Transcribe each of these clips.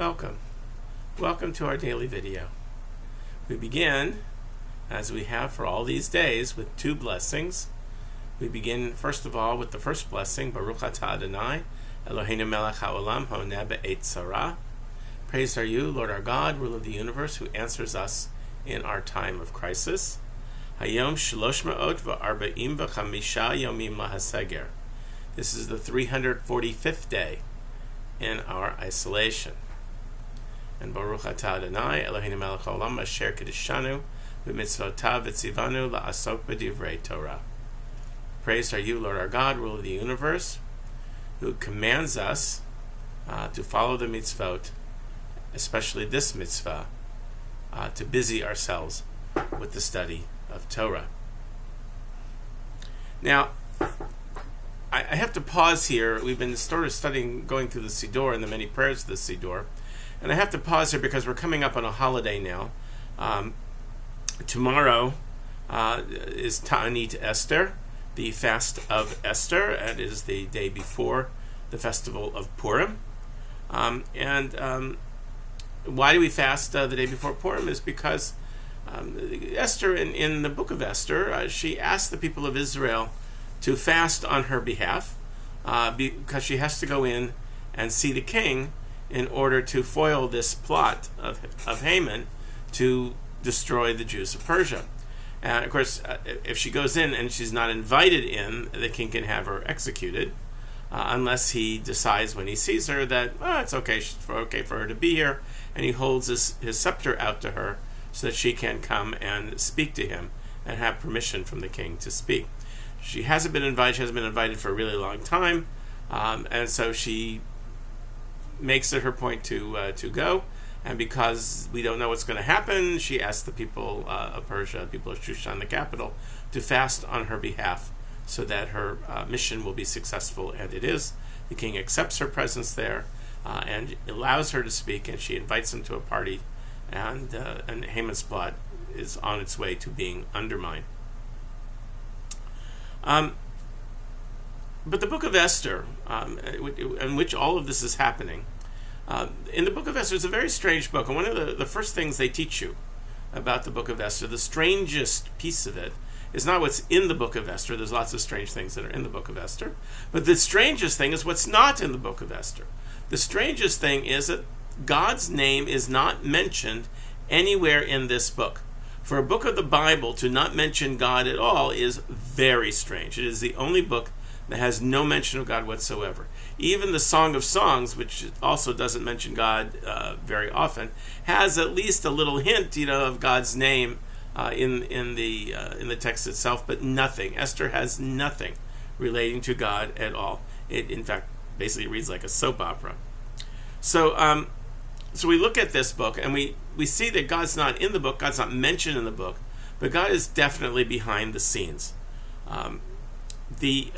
Welcome. Welcome to our daily video. We begin, as we have for all these days, with two blessings. We begin, first of all, with the first blessing, Baruch atah Adonai, Eloheinu melech haolam honeh be'et tzara. Praised are you, Lord our God, ruler of the universe, who answers us in our time of crisis. Hayom shlosh ma'ot v'arba'im v'chamisha yomim lahaseger. This is the 345th day in our isolation. And Baruch atah Adonai, Eloheinu melech haolam, asher kedishanu b'mitzvotav v'tzivanu la'asok b'divrei Torah. Praised are you, Lord our God, ruler of the universe, who commands us to follow the mitzvot, especially this mitzvah, to busy ourselves with the study of Torah. Now, I have to pause here. We've been sort of studying, going through the Siddur and the many prayers of the Siddur. And I have to pause here because we're coming up on a holiday now. Tomorrow is Ta'anit Esther, the fast of Esther. It is the day before the festival of Purim. Why do we fast the day before Purim? Is because Esther, in the book of Esther, she asked the people of Israel to fast on her behalf because she has to go in and see the king in order to foil this plot of Haman to destroy the Jews of Persia. And of course, if she goes in and she's not invited in, the king can have her executed, unless he decides when he sees her that it's okay for her to be here, and he holds his scepter out to her so that she can come and speak to him and have permission from the king to speak. She hasn't been invited for a really long time, and so she makes it her point to go. And because we don't know what's going to happen, she asks the people of Persia, people of Shushan, the capital, to fast on her behalf so that her mission will be successful, and it is. The king accepts her presence there and allows her to speak, and she invites him to a party, and Haman's plot is on its way to being undermined. But the book of Esther, in which all of this is happening, in the book of Esther, it's a very strange book. And one of the first things they teach you about the book of Esther, the strangest piece of it, is not what's in the book of Esther. There's lots of strange things that are in the book of Esther. But the strangest thing is what's not in the book of Esther. The strangest thing is that God's name is not mentioned anywhere in this book. For a book of the Bible to not mention God at all is very strange. It is the only book that has no mention of God whatsoever. Even the Song of Songs, which also doesn't mention God very often, has at least a little hint, of God's name in the text itself, but nothing. Esther has nothing relating to God at all. It, in fact, basically reads like a soap opera. So we look at this book and we see that God's not in the book, God's not mentioned in the book, but God is definitely behind the scenes. The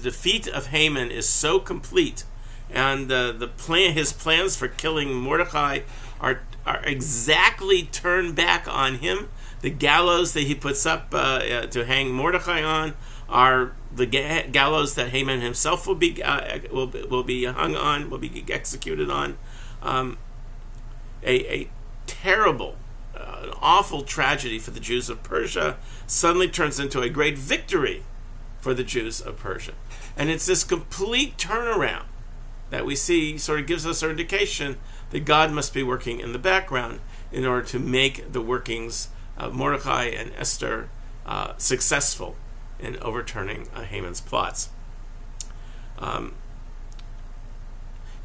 defeat of Haman is so complete, and his plans for killing Mordecai are exactly turned back on him. The gallows that he puts up to hang Mordecai on are the gallows that Haman himself will be hung on, will be executed on. A terrible, an awful tragedy for the Jews of Persia suddenly turns into a great victory for the Jews of Persia. And it's this complete turnaround that we see sort of gives us our indication that God must be working in the background in order to make the workings of Mordecai and Esther successful in overturning Haman's plots.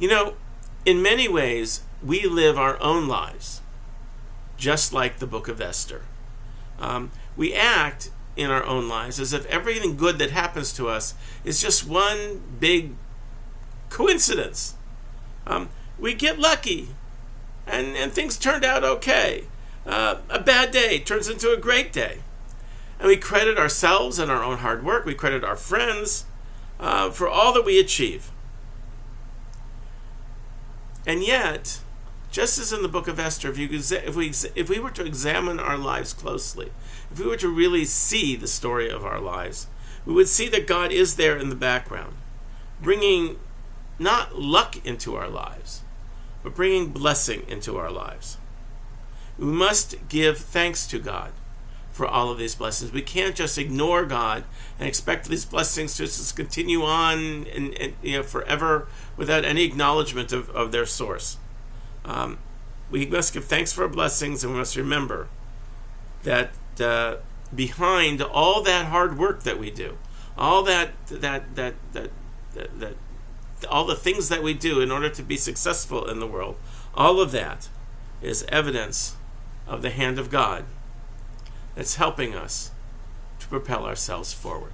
In many ways, we live our own lives, just like the book of Esther. We act in our own lives as if everything good that happens to us is just one big coincidence. We get lucky, and things turned out okay. A bad day turns into a great day. And we credit ourselves and our own hard work. We credit our friends for all that we achieve. And yet, just as in the book of Esther, if we were to examine our lives closely, if we were to really see the story of our lives, we would see that God is there in the background, bringing not luck into our lives, but bringing blessing into our lives. We must give thanks to God for all of these blessings. We can't just ignore God and expect these blessings to just continue on and forever without any acknowledgement of their source. We must give thanks for our blessings, and we must remember that behind all that hard work that we do, all all the things that we do in order to be successful in the world, all of that is evidence of the hand of God that's helping us to propel ourselves forward.